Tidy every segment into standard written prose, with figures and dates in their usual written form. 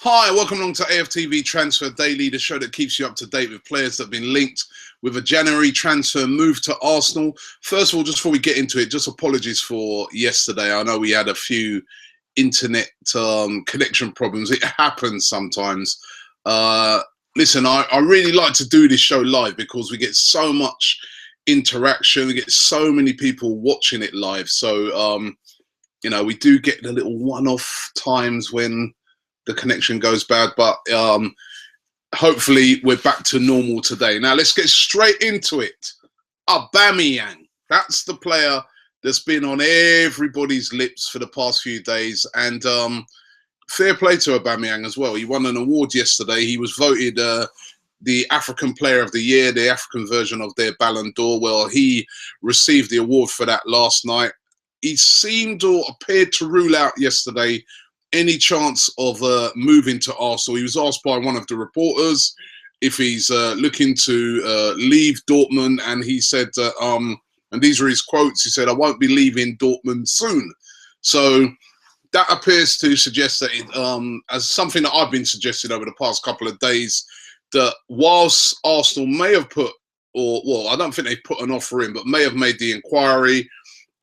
Hi, welcome along to AFTV Transfer Daily, the show that keeps you up to date with players that have been linked with a January transfer move to Arsenal. First of all, just before we get into it, just apologies for yesterday. I know we had a few internet connection problems. It happens sometimes. Listen, I really like to do this show live because we get so much interaction. We get so many people watching it live. So, you know, we do get the little one-off times when the connection goes bad, but hopefully we're back to normal today. Now let's get straight into it. Aubameyang, that's the player that's been on everybody's lips for the past few days, and fair play to Aubameyang as well. He won an award yesterday. He was voted the African Player of the Year, the African version of their Ballon d'Or. Well, he received the award for that last night. He seemed or appeared to rule out yesterday any chance of moving to Arsenal. He was asked by one of the reporters if he's looking to leave Dortmund, and he said, and these are his quotes, he said, "I won't be leaving Dortmund soon." So that appears to suggest that, as something that I've been suggesting over the past couple of days, that whilst Arsenal may have put, or well, I don't think they've put an offer in, but may have made the inquiry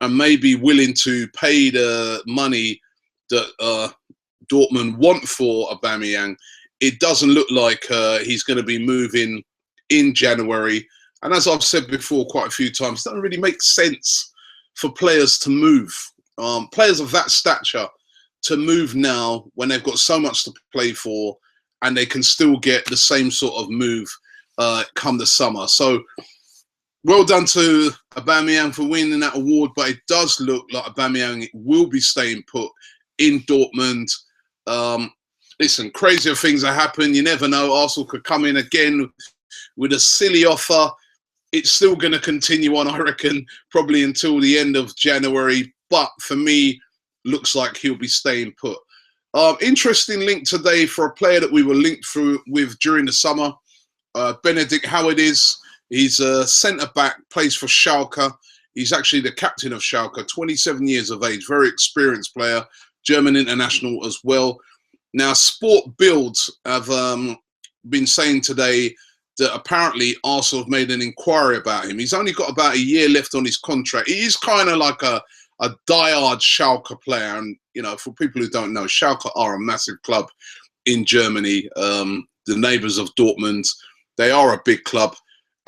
and may be willing to pay the money that Dortmund want for Aubameyang, it doesn't look like he's going to be moving in January. And as I've said before quite a few times, it doesn't really make sense for players to move, players of that stature, to move now when they've got so much to play for and they can still get the same sort of move come the summer. So well done to Aubameyang for winning that award, but it does look like Aubameyang will be staying put in Dortmund. Listen, crazier things are happening. You never know. Arsenal could come in again with a silly offer. It's still going to continue on, I reckon, probably until the end of January. But for me, looks like he'll be staying put. Interesting link today for a player that we were linked with during the summer. Benedict Höwedes. He's a centre-back, plays for Schalke. He's actually the captain of Schalke, 27 years of age, very experienced player. German international as well. Now, Sport Bild have been saying today that apparently Arsenal have made an inquiry about him. He's only got about a year left on his contract. He is kind of like a die-hard Schalke player. And, you know, for people who don't know, Schalke are a massive club in Germany. The neighbours of Dortmund, they are a big club.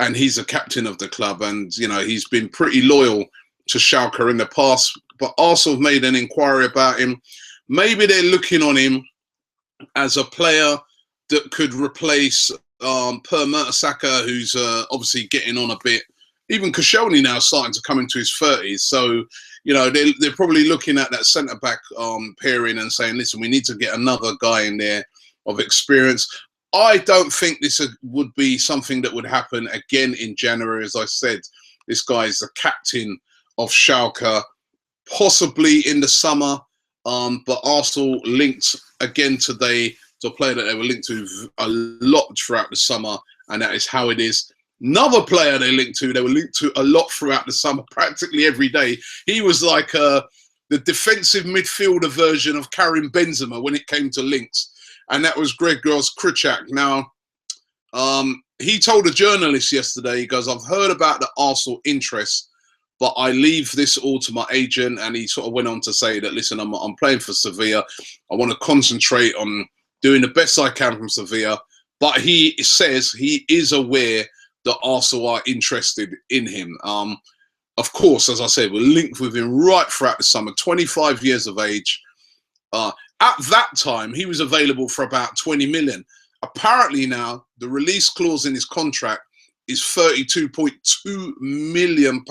And he's a captain of the club. And, you know, he's been pretty loyal to Schalke in the past. But Arsenal have made an inquiry about him. Maybe they're looking on him as a player that could replace Pierre-Emerick, who's obviously getting on a bit. Even Koscielny now starting to come into his 30s. So, you know, they're probably looking at that centre-back pairing and saying, listen, we need to get another guy in there of experience. I don't think this would be something that would happen again in January. As I said, this guy is the captain of Schalke. Possibly in the summer, but Arsenal linked again today to a player that they were linked to a lot throughout the summer, and that is Höwedes. Another player they were linked to a lot throughout the summer, practically every day. He was like the defensive midfielder version of Karim Benzema when it came to links, and that was Höwedes krychowiak. Now, he told a journalist yesterday, he goes, "I've heard about the Arsenal interest, but I leave this all to my agent." And he sort of went on to say that, listen, I'm playing for Sevilla. I want to concentrate on doing the best I can from Sevilla. But he says he is aware that Arsenal are interested in him. Of course, as I said, we're linked with him right throughout the summer, 25 years of age. At that time, he was available for about 20 million. Apparently now, the release clause in his contract is £32.2 million,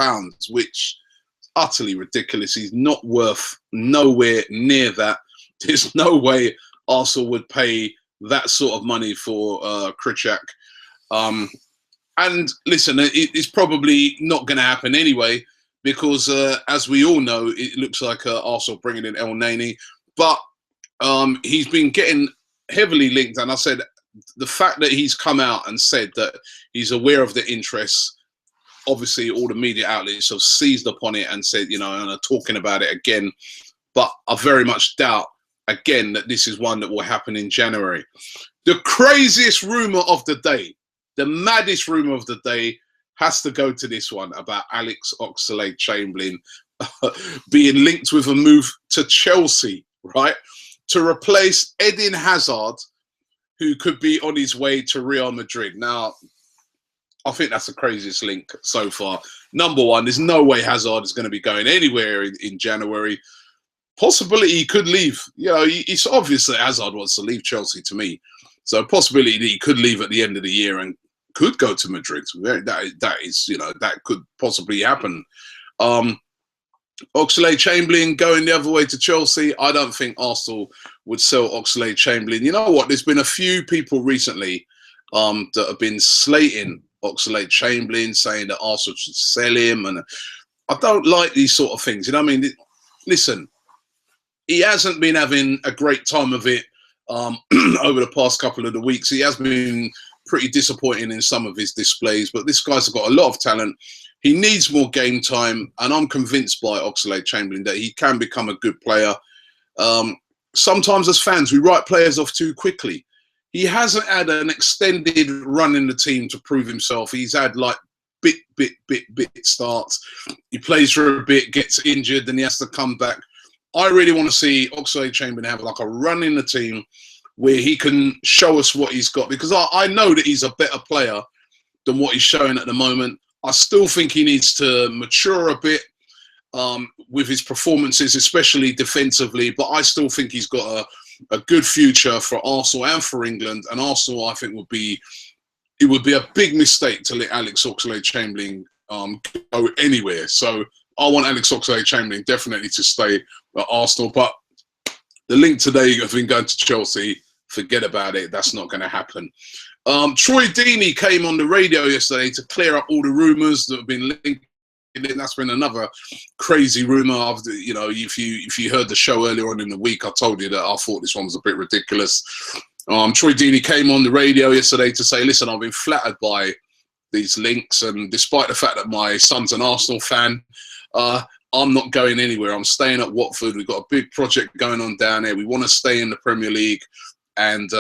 which is utterly ridiculous. He's not worth nowhere near that. There's no way Arsenal would pay that sort of money for krychowiak. And listen, it's probably not going to happen anyway, because as we all know, it looks like Arsenal bringing in El Neni. But he's been getting heavily linked, and I said, the fact that he's come out and said that he's aware of the interests, obviously all the media outlets have seized upon it and said, you know, and are talking about it again. But I very much doubt again, that this is one that will happen in January. The craziest rumour of the day, the maddest rumour of the day, has to go to this one about Alex Oxlade-Chamberlain being linked with a move to Chelsea, right? To replace Eden Hazard, who could be on his way to Real Madrid. Now, I think that's the craziest link so far. Number one, there's no way Hazard is going to be going anywhere in January. Possibility he could leave. You know, it's obvious that Hazard wants to leave Chelsea to me. So possibility that he could leave at the end of the year and could go to Madrid. That is, you know, that could possibly happen. Oxlade-Chamberlain going the other way to Chelsea. I don't think Arsenal would sell Oxlade-Chamberlain. You know what? There's been a few people recently that have been slating Oxlade-Chamberlain, saying that Arsenal should sell him. And I don't like these sort of things. You know what I mean? Listen, he hasn't been having a great time of it over the past couple of the weeks. He has been pretty disappointing in some of his displays, but this guy's got a lot of talent. He needs more game time, and I'm convinced by Oxlade-Chamberlain that he can become a good player. Sometimes as fans, we write players off too quickly. He hasn't had an extended run in the team to prove himself. He's had like bit starts. He plays for a bit, gets injured, then he has to come back. I really want to see Oxlade-Chamberlain have like a run in the team where he can show us what he's got, because I know that he's a better player than what he's showing at the moment. I still think he needs to mature a bit with his performances, especially defensively, but I still think he's got a good future for Arsenal and for England. And Arsenal, I think, it would be a big mistake to let Alex Oxlade-Chamberlain go anywhere. So I want Alex Oxlade-Chamberlain definitely to stay at Arsenal. But the link today of him going to Chelsea, forget about it. That's not going to happen. Troy Deeney came on the radio yesterday to clear up all the rumours that have been linked. That's been another crazy rumour. After, you know, if you heard the show earlier on in the week, I told you that I thought this one was a bit ridiculous. Troy Deeney came on the radio yesterday to say, listen, I've been flattered by these links, and despite the fact that my son's an Arsenal fan, I'm not going anywhere. I'm staying at Watford. We've got a big project going on down there. We want to stay in the Premier League, and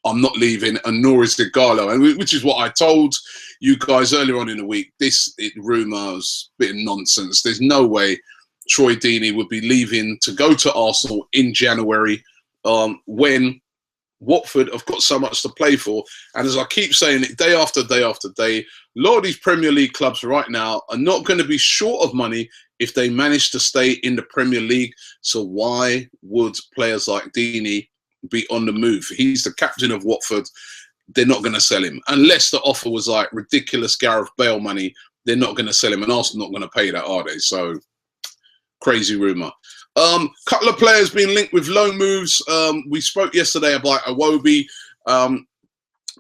I'm not leaving, and nor is Igalo, and which is what I told you guys earlier on in the week. This rumour is a bit of nonsense. There's no way Troy Deeney would be leaving to go to Arsenal in January when Watford have got so much to play for. And as I keep saying it day after day after day, a lot of these Premier League clubs right now are not going to be short of money if they manage to stay in the Premier League. So why would players like Deeney be on the move? He's the captain of Watford. They're not going to sell him unless the offer was like ridiculous Gareth Bale money. They're not going to sell him, and Arsenal not going to pay that, are they? So crazy rumour. Couple of players being linked with loan moves. We spoke yesterday about Iwobi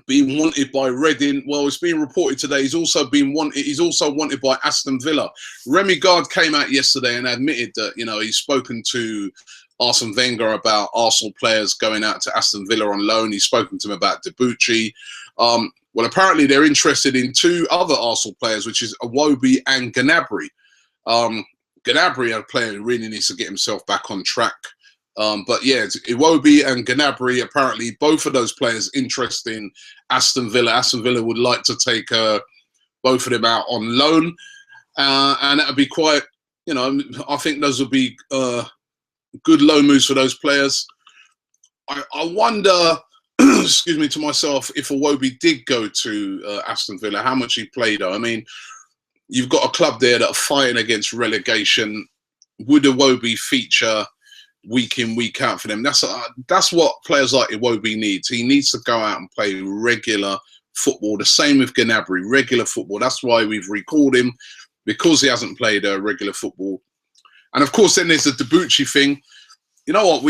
being wanted by Reading. Well, it's being reported today he's also wanted by Aston Villa. Remy Gard came out yesterday and admitted that, you know, he's spoken to Arsene Wenger about Arsenal players going out to Aston Villa on loan. He's spoken to him about Debuchy. Well, apparently they're interested in two other Arsenal players, which is Iwobi and Gnabry. Gnabry, a player who really needs to get himself back on track. But yeah, Iwobi and Gnabry, apparently both of those players interested in Aston Villa. Aston Villa would like to take both of them out on loan. And that would be quite, you know, I think those would be good loan moves for those players. I wonder, excuse me, to myself, if Iwobi did go to Aston Villa, how much he played though. I mean, you've got a club there that are fighting against relegation. Would Iwobi feature week in, week out for them? That's what players like Iwobi needs. He needs to go out and play regular football. The same with Gnabry, regular football. That's why we've recalled him, because he hasn't played regular football. And of course, then there's the Debuchy thing. You know what?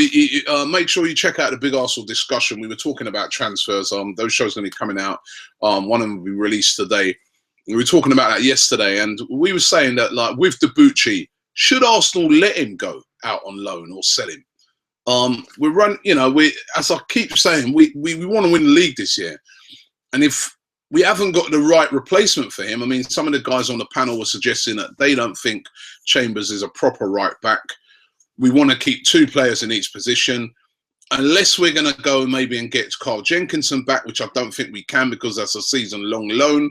Make sure you check out the Big Arsenal discussion. We were talking about transfers. Those shows are going to be coming out. One of them will be released today. We were talking about that yesterday, and we were saying that, like, with Debuchy, should Arsenal let him go out on loan or sell him? As I keep saying, we want to win the league this year, and if we haven't got the right replacement for him, I mean, some of the guys on the panel were suggesting that they don't think Chambers is a proper right back. we want to keep 2 players in each position. Unless we're going to go maybe and get Carl Jenkinson back, which I don't think we can because that's a season-long loan.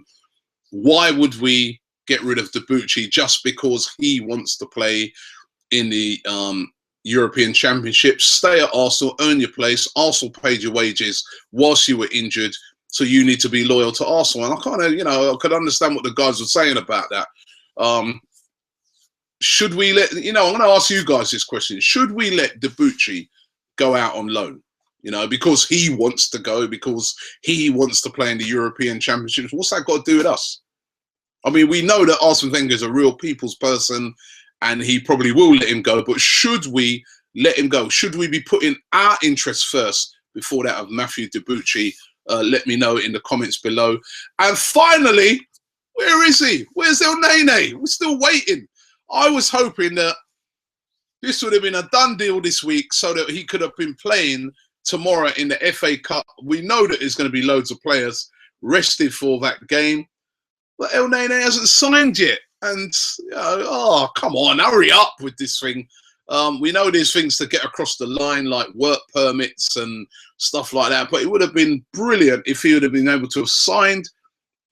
Why would we get rid of Debuchy just because he wants to play in the European Championship? Stay at Arsenal, earn your place. Arsenal paid your wages whilst you were injured, so you need to be loyal to Arsenal. And I kind of, you know, I could understand what the guys were saying about that. Should we let, you know, I'm going to ask you guys this question. Should we let Debuchy go out on loan? You know, because he wants to go, because he wants to play in the European Championships. What's that got to do with us? I mean, we know that Arsene Wenger is a real people's person and he probably will let him go, but should we let him go? Should we be putting our interests first before that of Matthew Debuchy? Let me know in the comments below. And finally, where is he? Where's El Nene? We're still waiting. I was hoping that this would have been a done deal this week so that he could have been playing tomorrow in the FA Cup. We know that there's going to be loads of players rested for that game. But El Nene hasn't signed yet. And, you know, oh, come on, hurry up with this thing. We know there's things to get across the line, like work permits and stuff like that. But it would have been brilliant if he would have been able to have signed,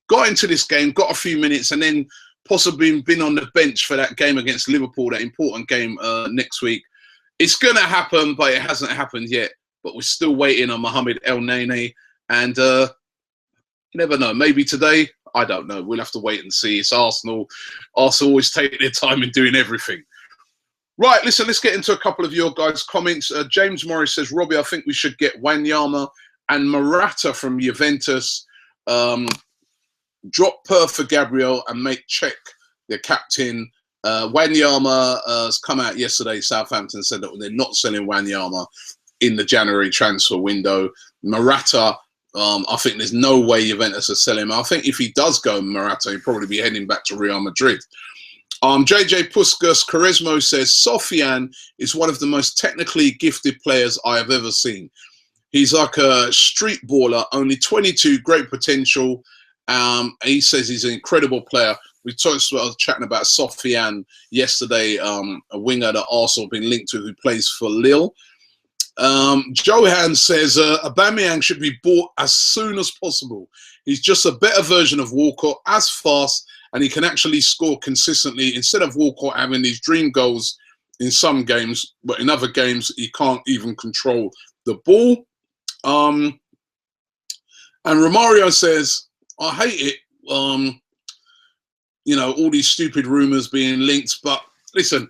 got into this game, got a few minutes, and then possibly been on the bench for that game against Liverpool, that important game next week. It's going to happen, but it hasn't happened yet. But we're still waiting on Mohamed El Nene. And you never know. Maybe today. I don't know. We'll have to wait and see. It's Arsenal. Arsenal always take their time in doing everything. Right, listen, let's get into a couple of your guys' comments. James Morris says, Robbie, I think we should get Wanyama and Morata from Juventus. Drop Per for Gabriel and make Czech the captain. Wanyama has come out yesterday. Southampton said that they're not selling Wanyama in the January transfer window. Morata, I think there's no way Juventus are selling him. I think if he does go Morata, he'll probably be heading back to Real Madrid. JJ Puskas Charismo says, Sofian is one of the most technically gifted players I have ever seen. He's like a street baller, only 22, great potential. He says he's an incredible player. We started chatting about Sofian yesterday, a winger that Arsenal have been linked to who plays for Lille. Johan says Aubameyang should be bought as soon as possible. He's just a better version of Walcott, as fast, and he can actually score consistently instead of Walcott having these dream goals in some games, but in other games he can't even control the ball. And Romario says, I hate it, you know, all these stupid rumours being linked, but listen,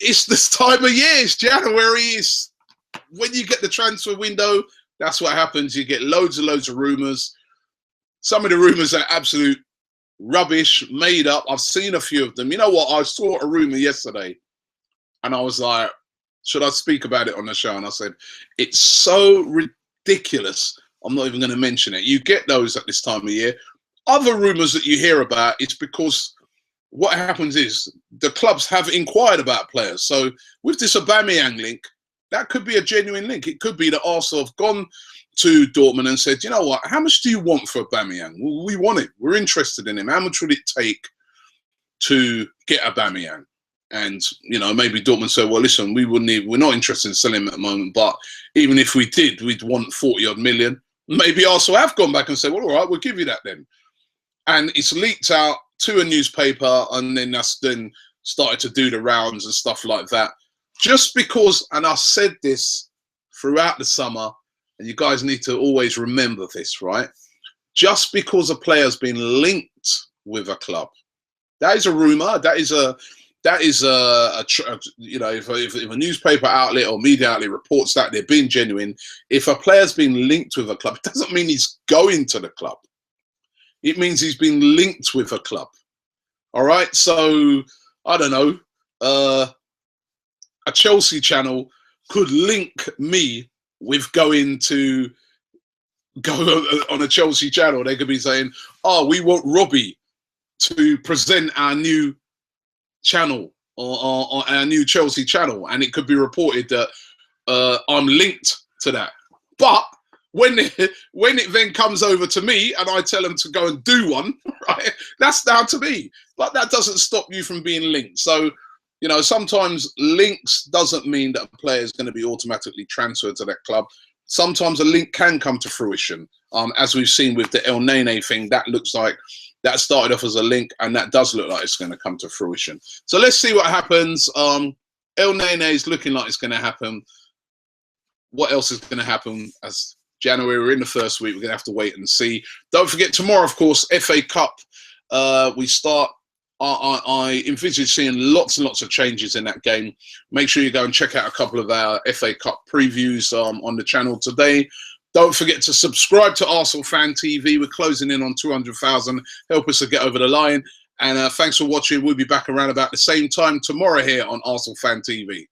it's this time of year, it's January, it's when you get the transfer window, that's what happens. You get loads and loads of rumours. Some of the rumours are absolute rubbish, made up. I've seen a few of them. You know what? I saw a rumour yesterday and I was like, should I speak about it on the show? And I said, it's so ridiculous. I'm not even going to mention it. You get those at this time of year. Other rumours that you hear about, it's because what happens is the clubs have inquired about players. So with this Aubameyang link, that could be a genuine link. It could be that Arsenal have gone to Dortmund and said, you know what, how much do you want for Aubameyang? Well, we want it. We're interested in him. How much would it take to get Aubameyang? And, you know, maybe Dortmund said, well, listen, we're not interested in selling him at the moment, but even if we did, we'd want 40-odd million. Maybe Arsenal have gone back and said, well, all right, we'll give you that then. And it's leaked out to a newspaper, and then that's then started to do the rounds and stuff like that. Just because, and I said this throughout the summer, and you guys need to always remember this, right? Just because a player's been linked with a club, that is a rumor. That is you know, if a newspaper outlet or media outlet reports that, they're being genuine. If a player's been linked with a club, it doesn't mean he's going to the club. It means he's been linked with a club. All right. So I don't know. A Chelsea channel could link me with going to go on a Chelsea channel. They could be saying, "Oh, we want Robbie to present our new channel or our new Chelsea channel," and it could be reported that I'm linked to that. But when it then comes over to me and I tell them to go and do one, right, that's down to me. But that doesn't stop you from being linked. So You know, sometimes links doesn't mean that a player is going to be automatically transferred to that club. Sometimes a link can come to fruition, as we've seen with the El Nene thing. That looks like that started off as a link, and that does look like it's going to come to fruition. So let's see what happens. El Nene is looking like it's going to happen. What else is going to happen? As January, we're in the first week, we're going to have to wait and see. Don't forget, tomorrow, of course, FA Cup. We start. I envisage seeing lots and lots of changes in that game. Make sure you go and check out a couple of our FA Cup previews on the channel today. Don't forget to subscribe to Arsenal Fan TV. We're closing in on 200,000. Help us to get over the line. And thanks for watching. We'll be back around about the same time tomorrow here on Arsenal Fan TV.